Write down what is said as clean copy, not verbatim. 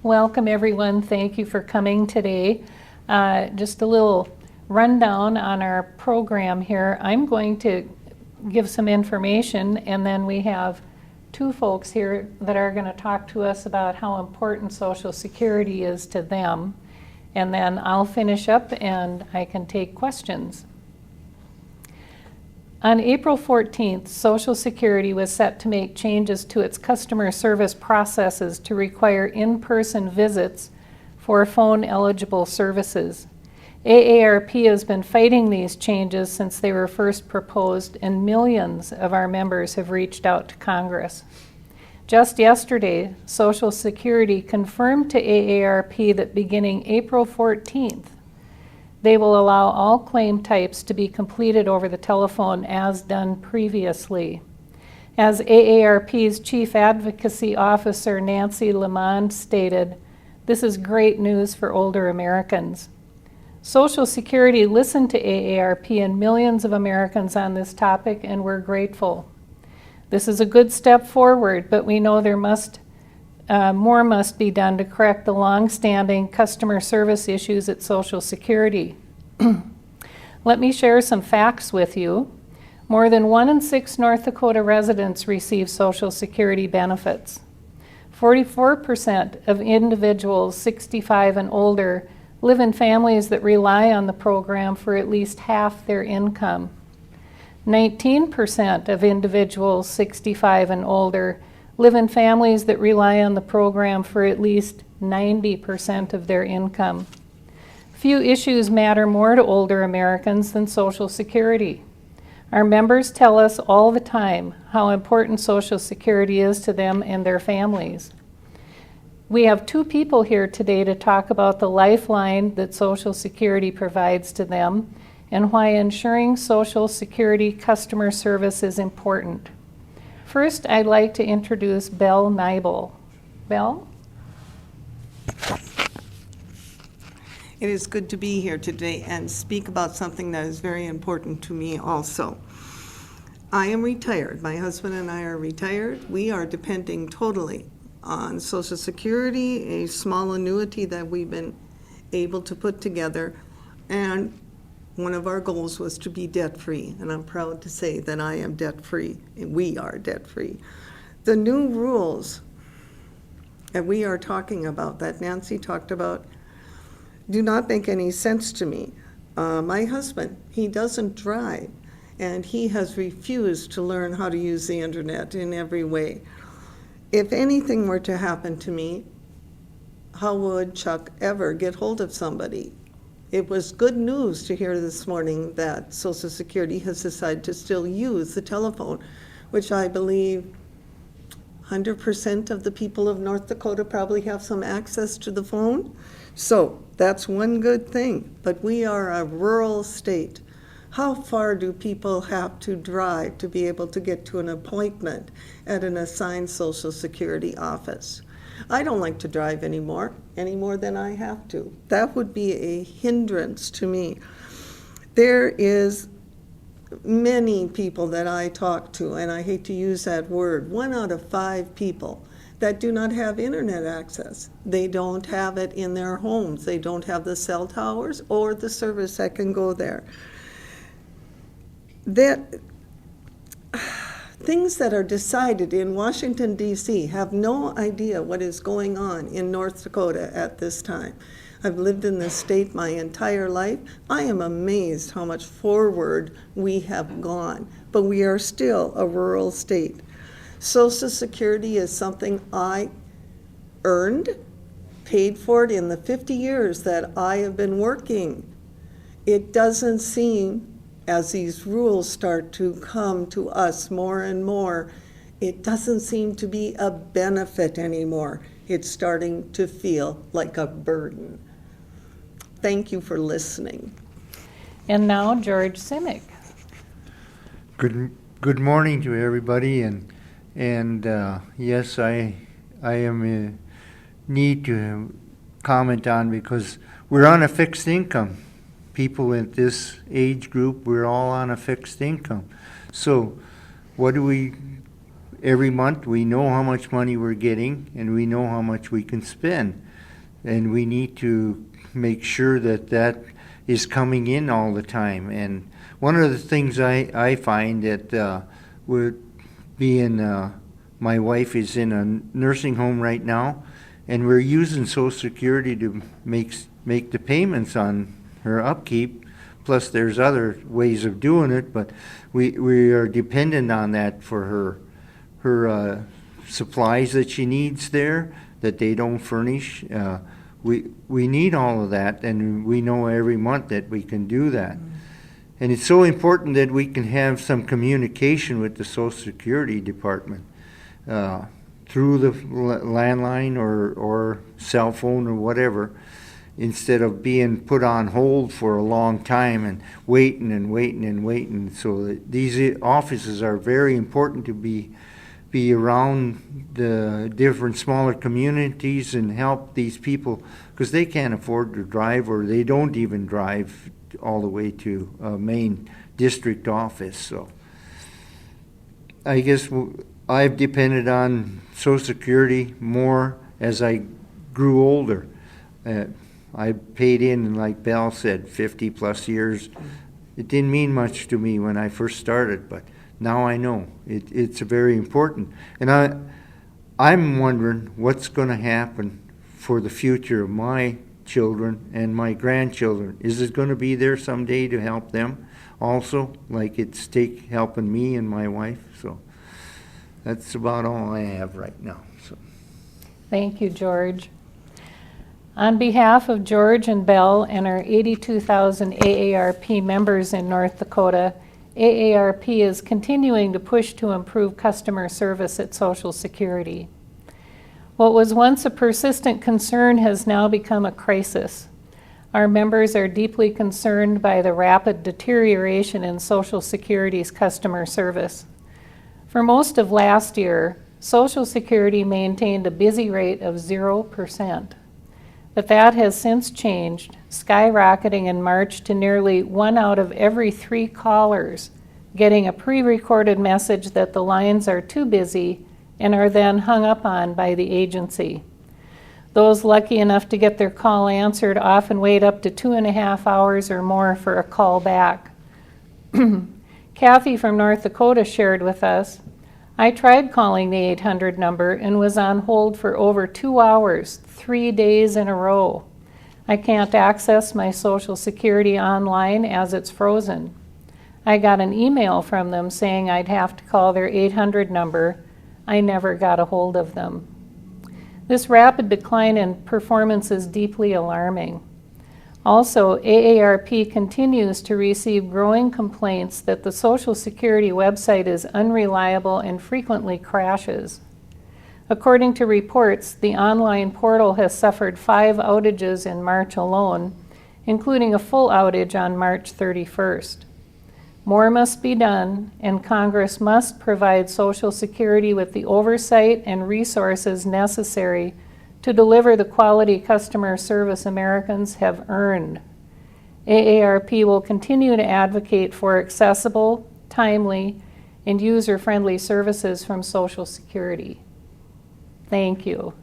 Welcome, everyone. Thank you for coming today. Just a little rundown on our program here. I'm going to give some information, and then we have two folks here that are going to talk to us about how important Social Security is to them. And then I'll finish up and I can take questions. On April 14th, Social Security was set to make changes to its customer service processes to require in-person visits for phone-eligible services. AARP has been fighting these changes since they were first proposed, and millions of our members have reached out to Congress. Just yesterday, Social Security confirmed to AARP that beginning April 14th, they will allow all claim types to be completed over the telephone as done previously. As AARP's Chief Advocacy Officer Nancy Lamond stated, this is great news for older Americans. Social Security listened to AARP and millions of Americans on this topic, and we're grateful. This is a good step forward, but we know more must be done to correct the long-standing customer service issues at Social Security. Let me share some facts with you. More than 1 in 6 North Dakota residents receive Social Security benefits. 44% of individuals 65 and older live in families that rely on the program for at least half their income. 19% of individuals 65 and older live in families that rely on the program for at least 90% of their income. Few issues matter more to older Americans than Social Security. Our members tell us all the time how important Social Security is to them and their families. We have two people here today to talk about the lifeline that Social Security provides to them and why ensuring Social Security customer service is important. First, I'd like to introduce Belle Neibel. Belle? It is good to be here today and speak about something that is very important to me also. I am retired. My husband and I are retired. We are depending totally on Social Security, a small annuity that we've been able to put together, and one of our goals was to be debt-free, and I'm proud to say that I am debt-free, and we are debt-free. The new rules that we are talking about, that Nancy talked about, do not make any sense to me. My husband, he doesn't drive, and he has refused to learn how to use the internet in every way. If anything were to happen to me, how would Chuck ever get hold of somebody? It was good news to hear this morning that Social Security has decided to still use the telephone, which I believe 100% of the people of North Dakota probably have some access to the phone. So that's one good thing, but we are a rural state. How far do people have to drive to be able to get to an appointment at an assigned Social Security office? I don't like to drive any more than I have to. That would be a hindrance to me. There is many people that I talk to, and I hate to use that word, 1 out of 5 people that do not have internet access. They don't have it in their homes. They don't have the cell towers or the service that can go there. Things that are decided in Washington, D.C. have no idea what is going on in North Dakota at this time. I've lived in this state my entire life. I am amazed how much forward we have gone, but we are still a rural state. Social Security is something I earned, paid for it in the 50 years that I have been working. It doesn't seem, as these rules start to come to us more and more, it doesn't seem to be a benefit anymore. It's starting to feel like a burden. Thank you for listening. And now George Simek. Good morning to everybody, and yes, I am need to comment on, because we're on a fixed income. People in this age group, we're all on a fixed income. So what do we, every month we know how much money we're getting and we know how much we can spend. and we need to make sure that that is coming in all the time. And one of the things I find that would be my wife is in a nursing home right now, and we're using Social Security to make the payments on her upkeep. Plus, there's other ways of doing it, but we are dependent on that for her supplies that she needs there that they don't furnish. We need all of that, and we know every month that we can do that. And it's so important that we can have some communication with the Social Security Department through the landline or cell phone or whatever, instead of being put on hold for a long time and waiting and waiting and waiting. So these offices are very important to be around the different smaller communities and help these people, because they can't afford to drive, or they don't even drive all the way to a main district office. So I guess I've depended on Social Security more as I grew older. I paid in, like Belle said, 50 plus years. It didn't mean much to me when I first started, but now I know it's very important. And I'm wondering what's going to happen for the future of my children and my grandchildren. Is it going to be there someday to help them also, like it's helping me and my wife? So that's about all I have right now. So Thank you, George. On behalf of George and Belle and our 82,000 AARP members in North Dakota, AARP is continuing to push to improve customer service at Social Security. What was once a persistent concern has now become a crisis. Our members are deeply concerned by the rapid deterioration in Social Security's customer service. For most of last year, Social Security maintained a busy rate of 0%. But that has since changed, skyrocketing in March to nearly 1 out of every 3 callers getting a pre-recorded message that the lines are too busy and are then hung up on by the agency. Those lucky enough to get their call answered often wait up to 2.5 hours or more for a call back. Kathy from North Dakota shared with us, I tried calling the 800 number and was on hold for over 2 hours, 3 days in a row. I can't access my Social Security online as it's frozen. I got an email from them saying I'd have to call their 800 number. I never got a hold of them. This rapid decline in performance is deeply alarming. Also, AARP continues to receive growing complaints that the Social Security website is unreliable and frequently crashes. According to reports, the online portal has suffered 5 outages in March alone, including a full outage on March 31st. More must be done, and Congress must provide Social Security with the oversight and resources necessary to deliver the quality customer service Americans have earned. AARP will continue to advocate for accessible, timely, and user-friendly services from Social Security. Thank you.